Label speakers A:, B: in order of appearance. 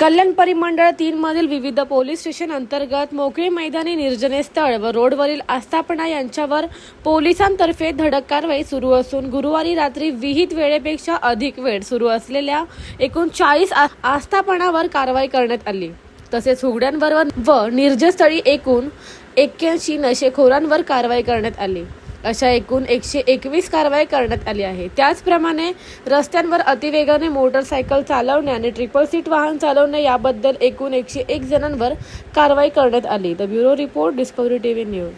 A: कल्याण परिमंडळ 3 मधील विविध पोलीस स्टेशन अंतर्गत मोकळी मैदानी, निर्जने स्थळ व रोडवरील आस्थापना यांच्यावर पोलिसांतर्फे धडक कारवाई सुरू असून गुरुवारी रात्री विहित वेळेपेक्षा अधिक वेळ सुरू असलेल्या एकूण 40 आस्थापनावर कारवाई करण्यात आली। तसेच हुगड्यांवर व निर्जनस्थळी एकूण 81 नशेखोरांवर कारवाई करण्यात आली। अशा एकूण 121 कारवाई करण्यात आली आहे। त्याचप्रमाणे रस्त्यांवर अतिवेगाने मोटरसायकल चालवणे आणि ट्रिपल सीट वाहन चालवणे याबद्दल एकूण 101 जणांवर कारवाई करण्यात आली। The bureau report, discovery TV news.